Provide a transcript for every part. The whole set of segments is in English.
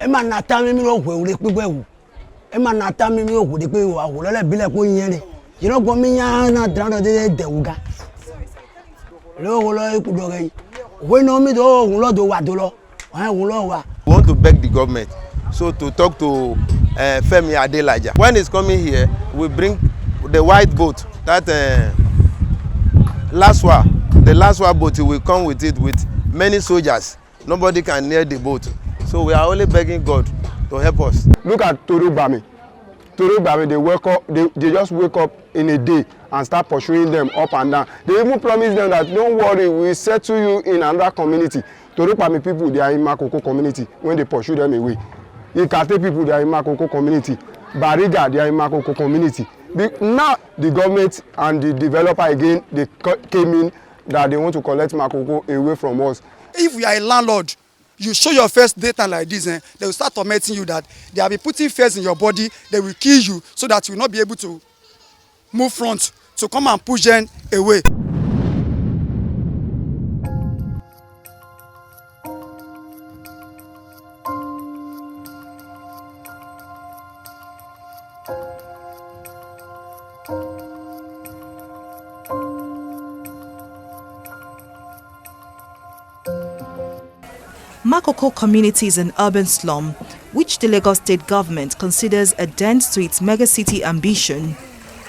Emma Natami will be well. Emma Natami will be well. Let be like one. You know, Bomina drowned the Deuga. Low, we know me, though, Lord Wadolo. I want to beg the government so to talk to Femi Adelaja. When he's coming here, we bring the white boat. That the last one boat, will come with it with many soldiers. Nobody can near the boat. So we are only begging God to help us. Look at Torubami. Torubami, they just wake up in a day and start pursuing them up and down. They even promise them that don't worry, we settle you in another community. Torubami people, they are in Makoko community when they pursue them away. Ikate people, they are in Makoko community. Bariga, they are in Makoko community. Now the government and the developer again, they came in that they want to collect Makoko away from us. If you are a landlord, you show your first data like this, they will start tormenting you that they will be putting fears in your body, they will kill you so that you will not be able to move front to come and push them away. Makoko community is an urban slum, which the Lagos state government considers a dent to its megacity ambition.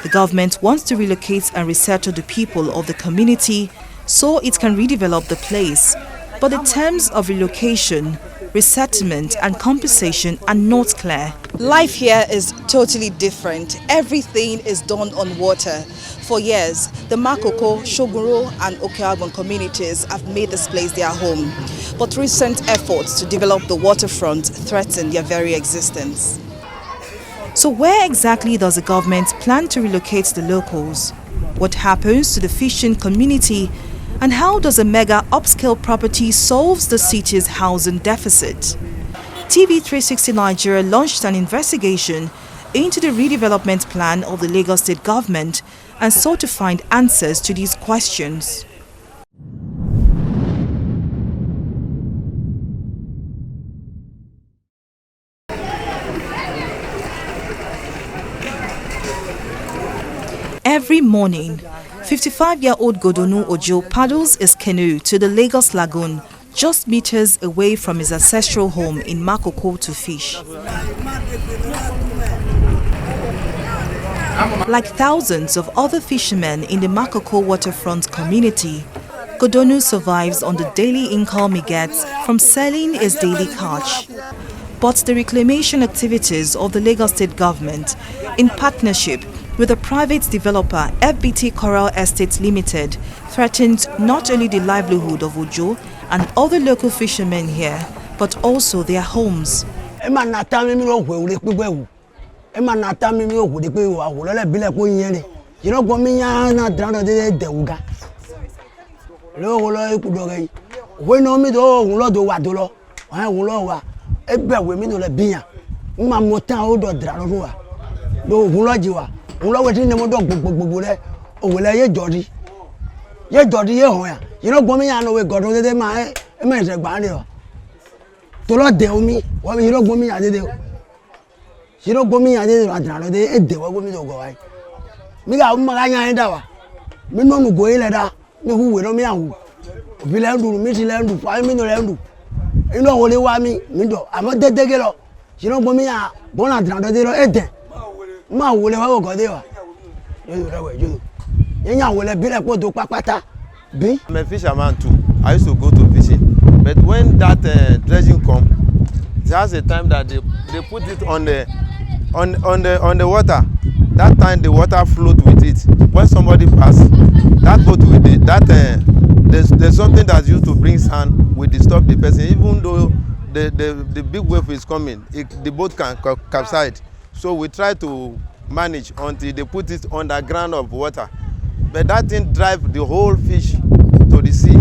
The government wants to relocate and resettle the people of the community so it can redevelop the place. But the terms of relocation, resettlement and compensation are not clear. Life here is totally different. Everything is done on water. For years, the Makoko, Shoguro and Okeagbon communities have made this place their home. But recent efforts to develop the waterfront threaten their very existence. So where exactly does the government plan to relocate the locals? What happens to the fishing community? And how does a mega upscale property solve the city's housing deficit? TV360 Nigeria launched an investigation into the redevelopment plan of the Lagos state government and sought to find answers to these questions. Every morning, 55-year-old Godonu Ojo paddles his canoe to the Lagos Lagoon, just meters away from his ancestral home in Makoko to fish. Like thousands of other fishermen in the Makoko waterfront community, Godonu survives on the daily income he gets from selling his daily catch. But the reclamation activities of the Lagos state government, in partnership with a private developer, FBT Coral Estates Limited, threatens not only the livelihood of Ojo and other local fishermen here, but also their homes. I'm a fisherman too. I used to go to fishing. But when that dredging comes, there's a time that they put it on the water. That time the water float with it. When somebody passes, that boat with it, there's something that's used to bring sand will disturb the person. Even though the big wave is coming, the boat can capsize. So we try to manage until they put it on the ground of water. But that thing drives the whole fish to the sea.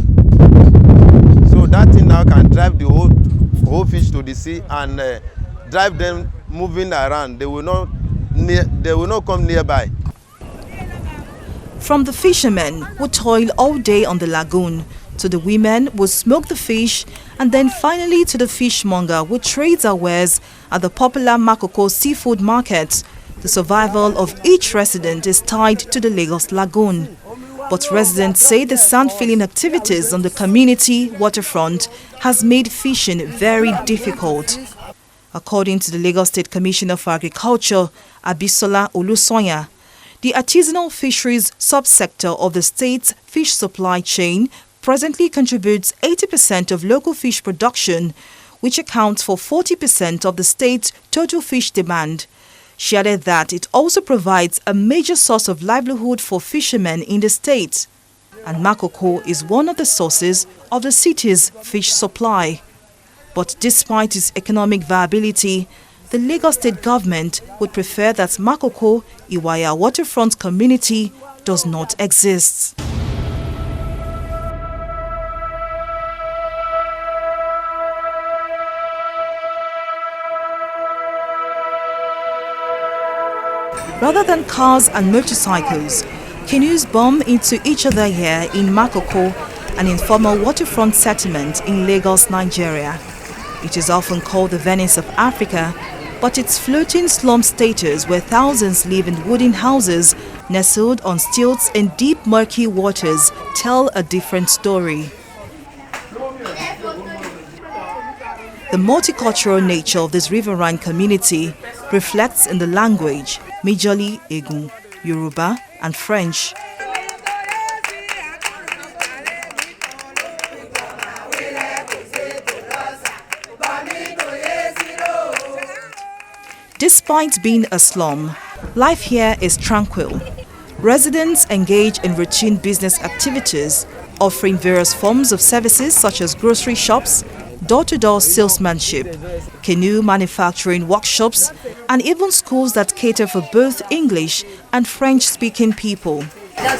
So that thing now can drive the whole fish to the sea and drive them moving around. They will not come nearby. From the fishermen who toil all day on the lagoon, To the women who smoke the fish, and then finally to the fishmonger who trades our wares at the popular Makoko seafood market. The survival of each resident is tied to the Lagos Lagoon. But residents say the sand-filling activities on the community waterfront has made fishing very difficult. According to the Lagos State Commissioner for Agriculture, Abisola Olusonya, the artisanal fisheries subsector of the state's fish supply chain presently contributes 80% of local fish production, which accounts for 40% of the state's total fish demand. She added that it also provides a major source of livelihood for fishermen in the state, and Makoko is one of the sources of the city's fish supply. But despite its economic viability, the Lagos State government would prefer that Makoko Iwaya waterfront community does not exist. Rather than cars and motorcycles, canoes bump into each other here in Makoko, an informal waterfront settlement in Lagos, Nigeria. It is often called the Venice of Africa, but its floating slum status where thousands live in wooden houses nestled on stilts in deep murky waters tell a different story. The multicultural nature of this riverine community reflects in the language, majorly Egun, Yoruba and French. Despite being a slum, life here is tranquil. Residents engage in routine business activities, offering various forms of services such as grocery shops, door-to-door salesmanship, canoe manufacturing workshops, and even schools that cater for both English and French-speaking people. What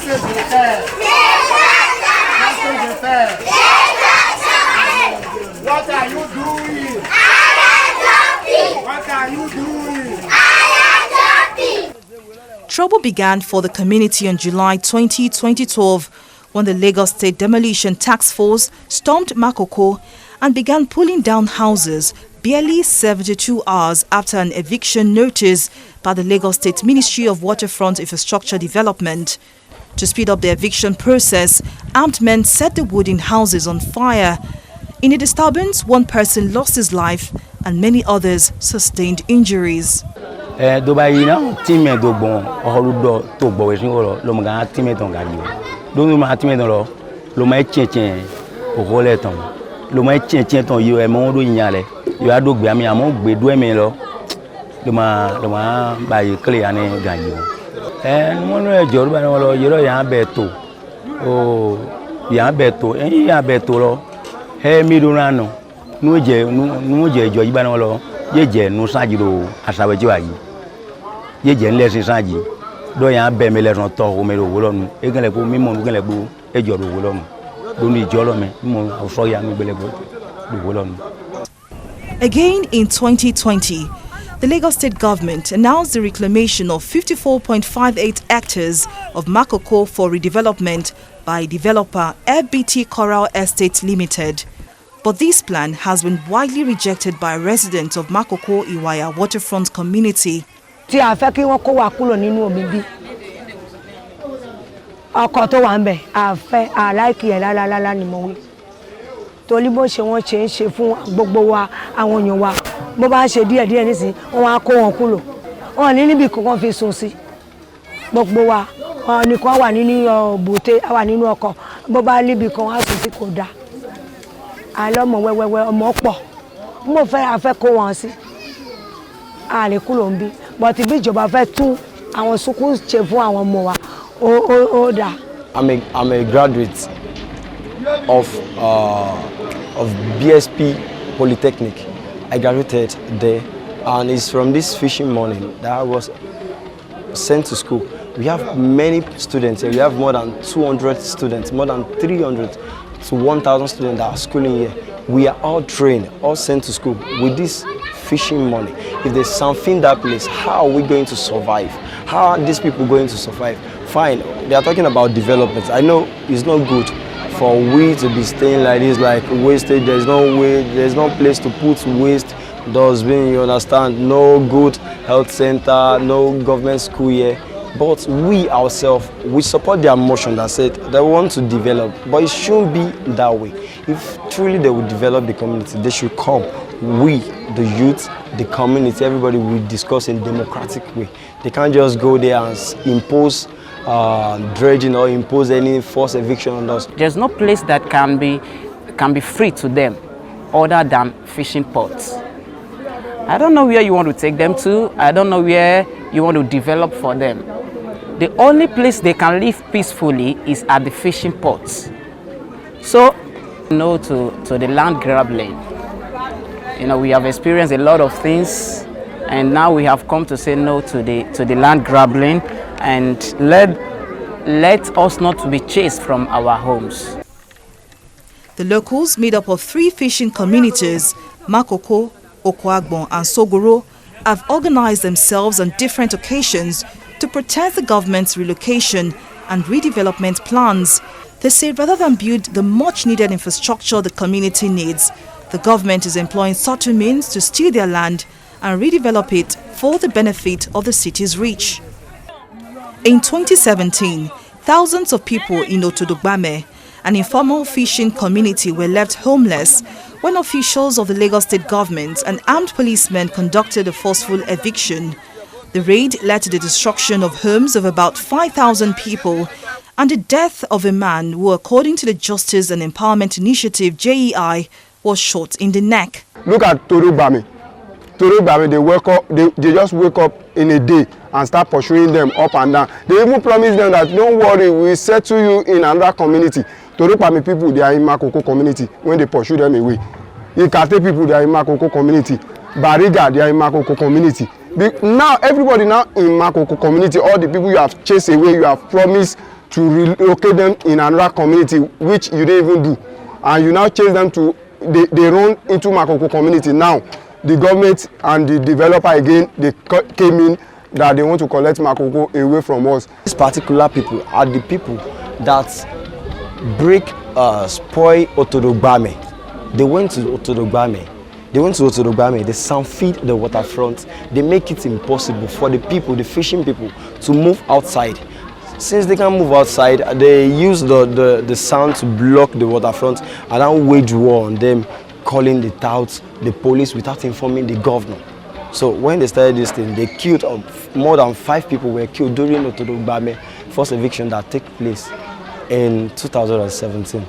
are you doing? What are you doing? Trouble began for the community on July 20, 2012, when the Lagos State Demolition Task Force stormed Makoko and began pulling down houses barely 72 hours after an eviction notice by the Lagos State Ministry of Waterfront Infrastructure Development. To speed up the eviction process, armed men set the wooden houses on fire. In a disturbance, one person lost his life and many others sustained injuries. Again in 2020, the Lagos State government announced the reclamation of 54.58 hectares of Makoko for redevelopment by developer FBT Coral Estate Limited. But this plan has been widely rejected by residents of Makoko Iwaya waterfront community. Torí bó ṣe wọ́n ṣe ń ṣe fún gbogbo wa àwọn èèyàn wa bó bá ṣe díẹ̀ díẹ̀ nísìn wọ́n á kó wọn kúrò wọ́n ní níbi kankan fi sùn sí gbogbo wa nìkan wà nínú bòté wà nínú ọkọ̀ bó bá níbi kan wá sùn sí kò dáa àlọ́mọ wẹ́wẹ́wẹ́ ọmọ pọ̀ mo fẹ́ afẹ́ kó wọn sí àlè kúrò ń bí bọ́tí bí ìjọba fẹ́ tún àwọn sukùl ṣe fún àwọn ọmọ wa ó dáa. I'm a graduate of BSP Polytechnic. I graduated there, and it's from this fishing money that I was sent to school. We have many students here. We have more than 200 students, more than 300 to 1,000 students that are schooling here. We are all trained, all sent to school with this fishing money. If there's something that place, how are we going to survive? How are these people going to survive? Fine, they are talking about development. I know it's not good for we to be staying like this, like wasted. There's no way, there's no place to put waste, dustbin, you understand, no good health center, no government school here. But we ourselves, we support their motion that said they want to develop, but it shouldn't be that way. If truly they would develop the community, they should come. We, the youth, the community, everybody will discuss in a democratic way. They can't just go there and impose dredging or impose any forced eviction on us. There's no place that can be free to them other than fishing ports. I don't know where you want to take them to. I don't know where you want to develop for them. The only place they can live peacefully is at the fishing ports. So, no to the land grabbing. You know, we have experienced a lot of things, and now we have come to say no to the land grabbing, and let us not be chased from our homes. The locals, made up of 3 fishing communities, Makoko, Okoagbon and Sogoro, have organized themselves on different occasions to protest the government's relocation and redevelopment plans. They say rather than build the much-needed infrastructure the community needs, the government is employing subtle means to steal their land and redevelop it for the benefit of the city's rich. In 2017, thousands of people in Otodogbame, an informal fishing community, were left homeless when officials of the Lagos State government and armed policemen conducted a forceful eviction. The raid led to the destruction of homes of about 5,000 people and the death of a man who, according to the Justice and Empowerment Initiative (JEI), was shot in the neck. Look at Torugbami. Torugbami, they just wake up in a day and start pursuing them up and down. They even promise them that don't worry, we settle you in another community. Torugbami people, they are in Makoko community when they pursue them away. Ikate people, they are in Makoko community. Bariga, they are in Makoko community. Now everybody now in Makoko community, all the people you have chased away, you have promised to relocate them in another community, which you didn't even do, and you now chase them to they run into Makoko community. Now the government and the developer again, they came in that they want to collect Makoko away from us. These particular people are the people that spoil Otodogbame. They went to Otodogbame. They sound-feed the waterfront. They make it impossible for the people, the fishing people, to move outside. Since they can't move outside, they use the sand to block the waterfront and then wage war on them, calling the touts, the police, without informing the governor. So when they started this thing, they killed more than 5 people were killed during the Otodogbame forced eviction that took place in 2017.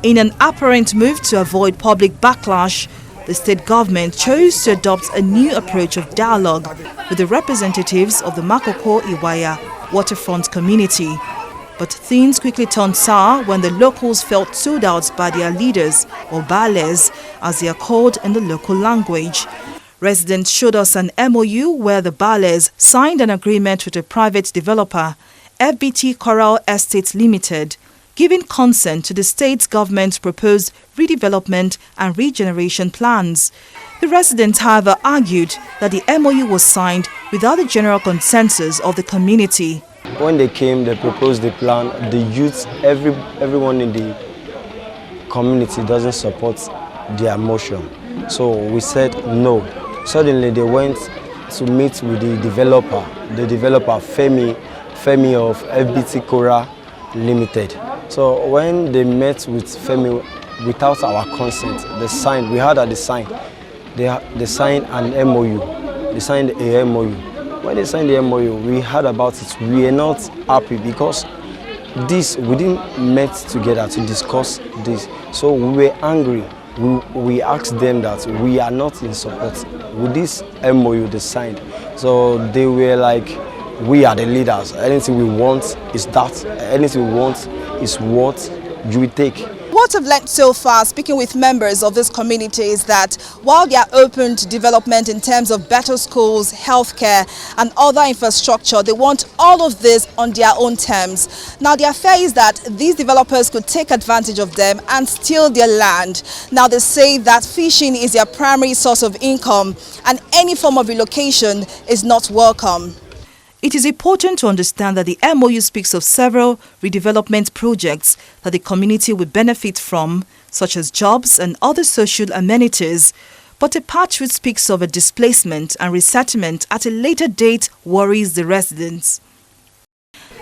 In an apparent move to avoid public backlash, the state government chose to adopt a new approach of dialogue with the representatives of the Makoko Iwaya waterfront community. But things quickly turned sour when the locals felt sold out by their leaders, or bales, as they are called in the local language. Residents showed us an MOU where the bales signed an agreement with a private developer, FBT Coral Estates Limited, giving consent to the state's government's proposed redevelopment and regeneration plans. The residents, however, argued that the MOU was signed without the general consensus of the community. When they came, they proposed the plan. The youth, everyone in the community doesn't support their motion. So we said no. Suddenly they went to meet with the developer Femi of FBT Coral Limited. So when they met with Femi without our consent, they signed. We heard that they signed an MOU. They signed a MOU. When they signed the MOU, we heard about it. We are not happy because we didn't meet together to discuss this. So we were angry. We asked them that we are not in support with this MOU they signed. So they were like, we are the leaders. Anything we want is that. Anything we want is what you will take. What I've learned so far, speaking with members of this community, is that while they are open to development in terms of better schools, healthcare and other infrastructure, they want all of this on their own terms. Now, their fear is that these developers could take advantage of them and steal their land. Now, they say that fishing is their primary source of income and any form of relocation is not welcome. It is important to understand that the MOU speaks of several redevelopment projects that the community will benefit from, such as jobs and other social amenities, but a part which speaks of a displacement and resettlement at a later date worries the residents.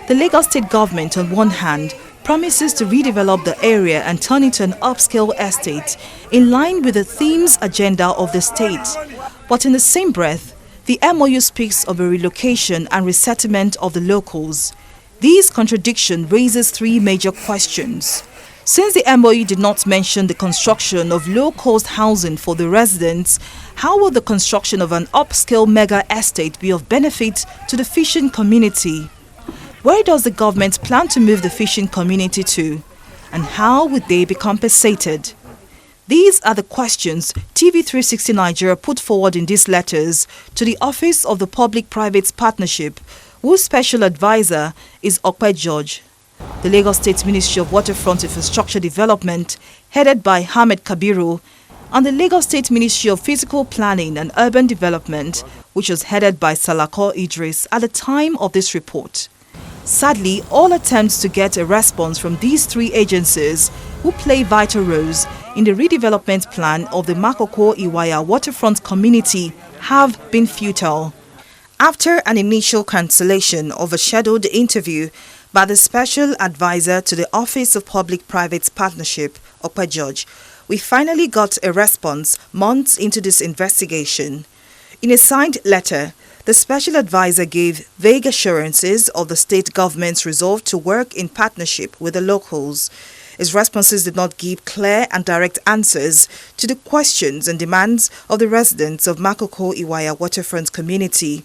The Lagos State government, on one hand, promises to redevelop the area and turn it into an upscale estate in line with the themes agenda of the state. But in the same breath, the MOU speaks of a relocation and resettlement of the locals. This contradiction raises three major questions. Since the MOU did not mention the construction of low-cost housing for the residents, how will the construction of an upscale mega estate be of benefit to the fishing community? Where does the government plan to move the fishing community to? And how would they be compensated? These are the questions TV360 Nigeria put forward in these letters to the Office of the Public-Private Partnership, whose special advisor is Okpe George. The Lagos State Ministry of Waterfront Infrastructure Development, headed by Ahmed Kabiru, and the Lagos State Ministry of Physical Planning and Urban Development, which was headed by Salako Idris at the time of this report. Sadly, all attempts to get a response from these three agencies, who play vital roles in the redevelopment plan of the Makoko Iwaya waterfront community, have been futile. After an initial cancellation of a scheduled interview by the Special Advisor to the Office of Public-Private Partnership, Okpe George, we finally got a response months into this investigation. In a signed letter, the Special Advisor gave vague assurances of the state government's resolve to work in partnership with the locals. His responses did not give clear and direct answers to the questions and demands of the residents of Makoko Iwaya waterfront community.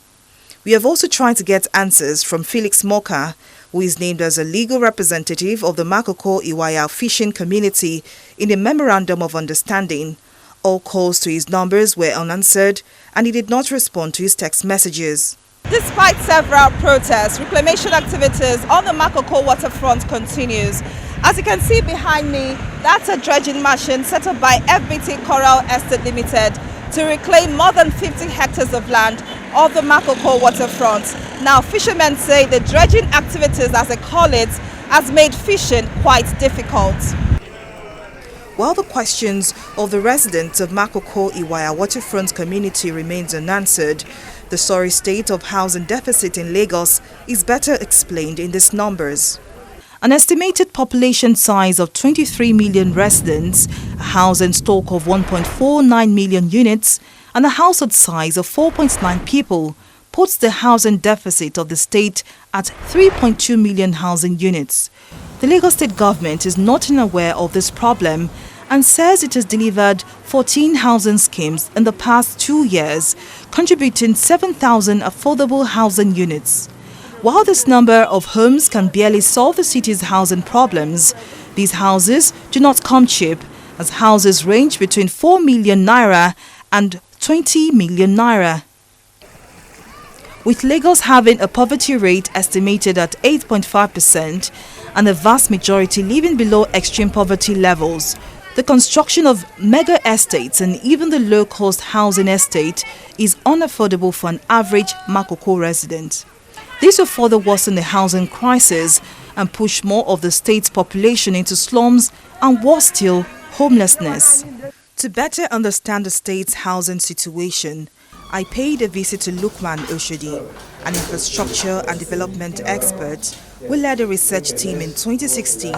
We have also tried to get answers from Felix Moka, who is named as a legal representative of the Makoko Iwaya fishing community in a memorandum of understanding. All calls to his numbers were unanswered, and he did not respond to his text messages. Despite several protests, reclamation activities on the Makoko waterfront continues. As you can see behind me, that's a dredging machine set up by FBT Coral Estate Limited to reclaim more than 50 hectares of land of the Makoko waterfront. Now, fishermen say the dredging activities, as they call it, has made fishing quite difficult. While the questions of the residents of Makoko Iwaya waterfront community remains unanswered, the sorry state of housing deficit in Lagos is better explained in these numbers. An estimated population size of 23 million residents, a housing stock of 1.49 million units, and a household size of 4.9 people puts the housing deficit of the state at 3.2 million housing units. The Lagos State government is not unaware of this problem and says it has delivered 14 housing schemes in the past 2 years, contributing 7,000 affordable housing units. While this number of homes can barely solve the city's housing problems, these houses do not come cheap, as houses range between 4 million naira and 20 million naira. With Lagos having a poverty rate estimated at 8.5% and the vast majority living below extreme poverty levels, the construction of mega estates and even the low-cost housing estate is unaffordable for an average Makoko resident. This will further worsen the housing crisis and push more of the state's population into slums and, worse still, homelessness. To better understand the state's housing situation, I paid a visit to Lukman Oshodi, an infrastructure and development expert who led a research team in 2016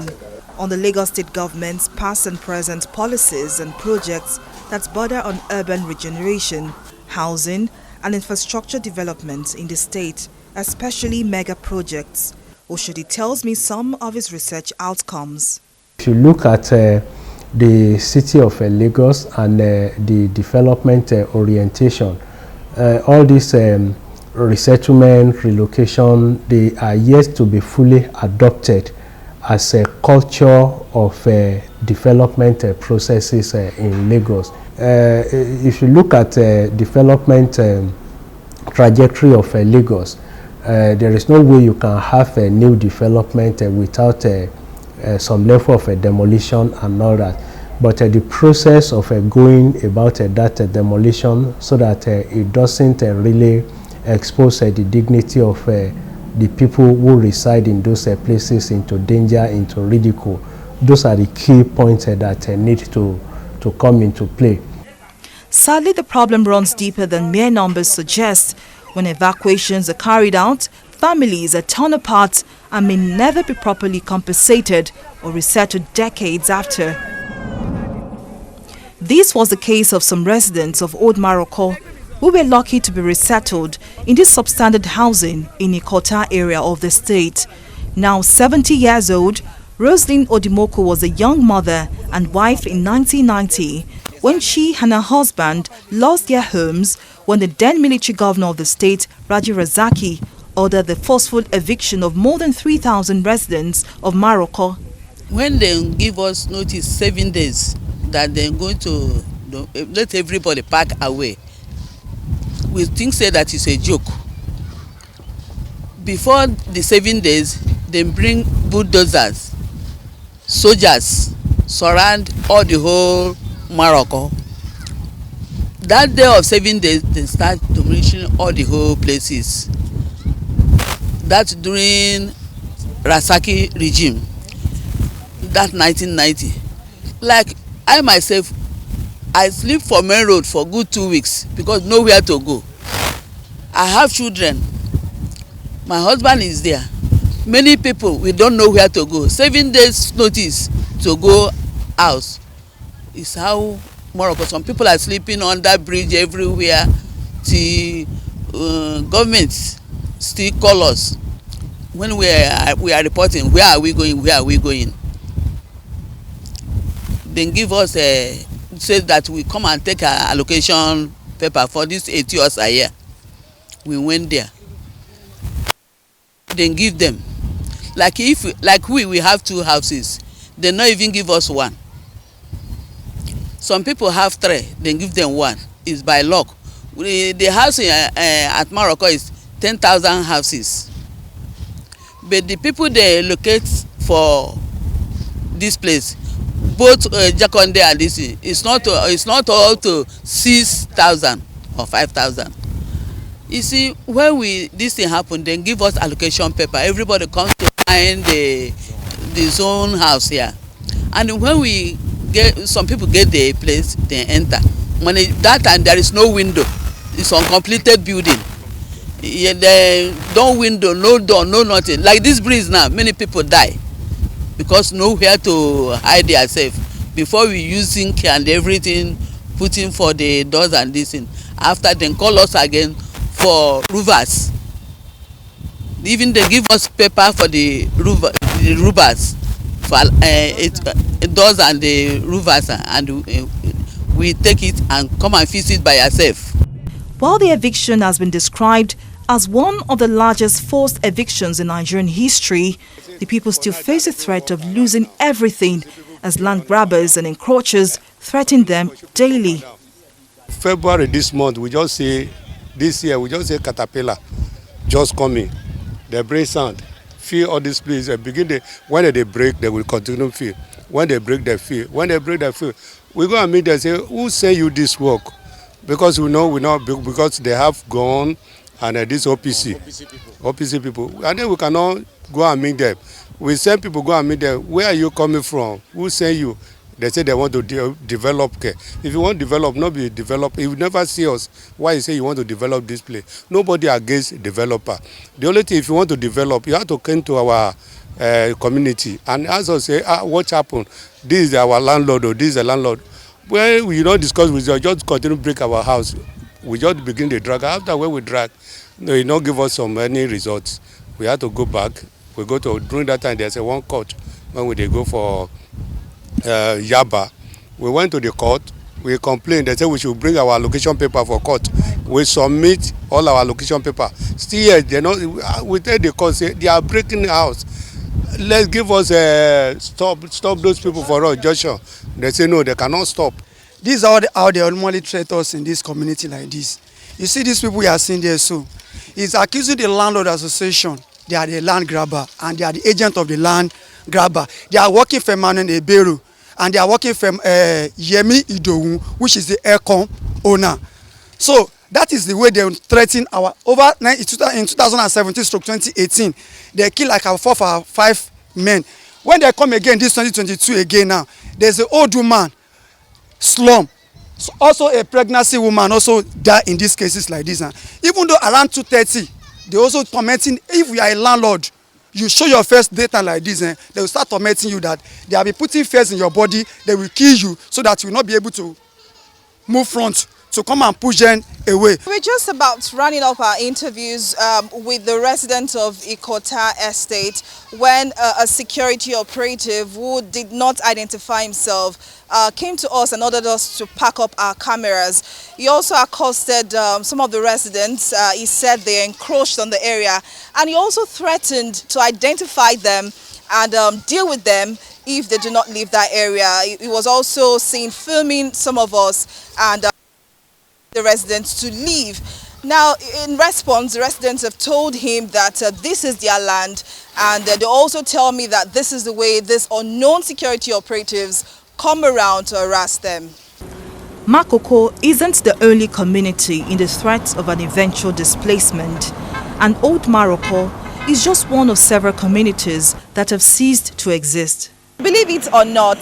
on the Lagos State government's past and present policies and projects that border on urban regeneration, housing and infrastructure development in the state, especially mega projects. Oshodi tells me some of his research outcomes. If you look at the city of Lagos and the development orientation, all these resettlement, relocation, they are yet to be fully adopted as a culture of development processes in Lagos. If you look at development trajectory of Lagos, there is no way you can have a new development without some level of demolition and all that. But the process of going about that demolition so that it doesn't really expose the dignity of the people who reside in those places into danger, into ridicule. Those are the key points that need to come into play. Sadly, the problem runs deeper than mere numbers suggest. When evacuations are carried out, families are torn apart and may never be properly compensated or resettled decades after. This was the case of some residents of Old Makoko who were lucky to be resettled in this substandard housing in Ikota area of the state. Now 70 years old, Roselyn Odimoko was a young mother and wife in 1990 when she and her husband lost their homes when the then military governor of the state, Raji Razaki, ordered the forceful eviction of more than 3,000 residents of Makoko. When they give us notice 7 days that they're going to let everybody pack away, we think say that is a joke. Before the 7 days, they bring bulldozers, soldiers, surround all the whole Makoko. That day of 7 days, they start demolishing all the whole places. That's during Rasaki regime. That 1990. Like I myself, I sleep for main road for good 2 weeks because nowhere to go. I have children. My husband is there. Many people, we don't know where to go. 7 days notice to go out is how Makoko. Some people are sleeping under bridge everywhere. The government still call us when we are reporting where are we going, where are we going. Then give us say that we come and take our allocation paper for this 80 years a year. We went there. Then give them. Like we have 2 houses. They not even give us 1. Some people have 3. Then give them 1. It's by luck. The house at Makoko is 10,000 houses. But the people they locate for this place, both Jakonde and this, it's not all to 6,000 or 5,000. You see, when this thing happen, then give us allocation paper. Everybody comes to find the zone house here, and when we get some people get the place, they enter. When that time there is no window, it's uncompleted building. Yeah, there no window, no door, no nothing. Like this breeze now, many people die because nowhere to hide themselves. Before we use zinc and everything, putting for the doors and this thing. After then call us again for roofers. Even they give us paper for the roofers for doors and the roofers, and we take it and come and fix it by ourselves. While the eviction has been described as one of the largest forced evictions in Nigerian history, the people still face the threat of losing everything as land grabbers and encroachers threaten them daily. February this month, this year we just say caterpillar just coming. They bring sand, fill all these places. When they break, they will continue fill. When they break, they fill. When they break, they fill. We go and meet them and say, who send you this work? Because we know because they have gone and this OPC people. And then we cannot go and meet them. We send people go and meet them. Where are you coming from? Who send you? They say they want to develop care. If you want to develop, not be develop. If you never see us, why you say you want to develop this place? Nobody against developer. The only thing, if you want to develop, you have to come to our community and ask us, say, what happened? This is our landlord or this is the landlord. Well, we don't discuss with you, just continue to break our house. We just begin the drag. After when we drag, they don't give us any results. We have to go back. We go to, during that time, there's one court when they go for Yaba. We went to the court, we complained, they said we should bring our allocation paper for court. We submit all our allocation paper. Still, we tell the court, say, they are breaking the house. Let's give us stop those people for us, Joshua. They say no, they cannot stop. This is how they normally treat us in this community like this. You see these people we are seeing there, so it's accusing the landlord association. They are the land grabber and they are the agent of the land grabber. They are working for Manuel Eberu and they are working for Yemi Idowu, which is the Aircom owner. So That is the way they threaten our in 2017/2018. They kill like our 4 or 5 men. When they come again this 2022 again now, there's an old woman, slum. So also a pregnancy woman also die in these cases like this. Even though around 2:30, they also tormenting. If you are a landlord, you show your first data like this, they will start tormenting you that they will be putting fears in your body. They will kill you so that you will not be able to move front to come and push them away. We're just about running up our interviews with the residents of Ikota Estate when a security operative who did not identify himself came to us and ordered us to pack up our cameras. He also accosted some of the residents. He said they encroached on the area, and he also threatened to identify them and deal with them if they do not leave that area. He was also seen filming some of us and the residents to leave. Now, in response, the residents have told him that this is their land, and they also tell me that this is the way these unknown security operatives come around to harass them. Makoko isn't the only community in the threat of an eventual displacement, and Old Maroko is just one of several communities that have ceased to exist. Believe it or not,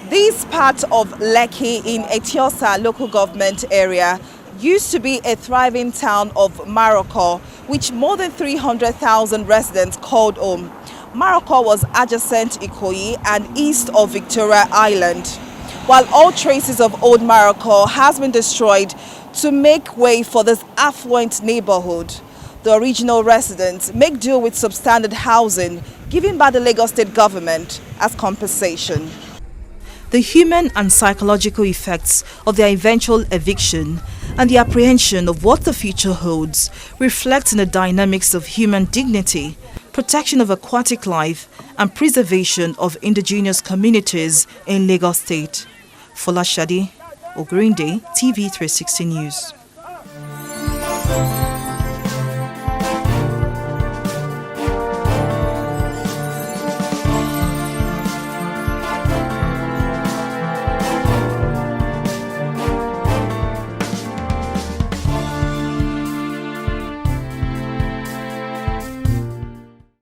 this part of Lekki in Etiosa local government area used to be a thriving town of Makoko, which more than 300,000 residents called home. Makoko was adjacent to Ikoyi and east of Victoria Island. While all traces of old Makoko has been destroyed to make way for this affluent neighborhood, the original residents make do with substandard housing given by the Lagos State government as compensation. The human and psychological effects of their eventual eviction and the apprehension of what the future holds reflect in the dynamics of human dignity, protection of aquatic life, and preservation of indigenous communities in Lagos State. Folashade Ogurinde, TV 360 News.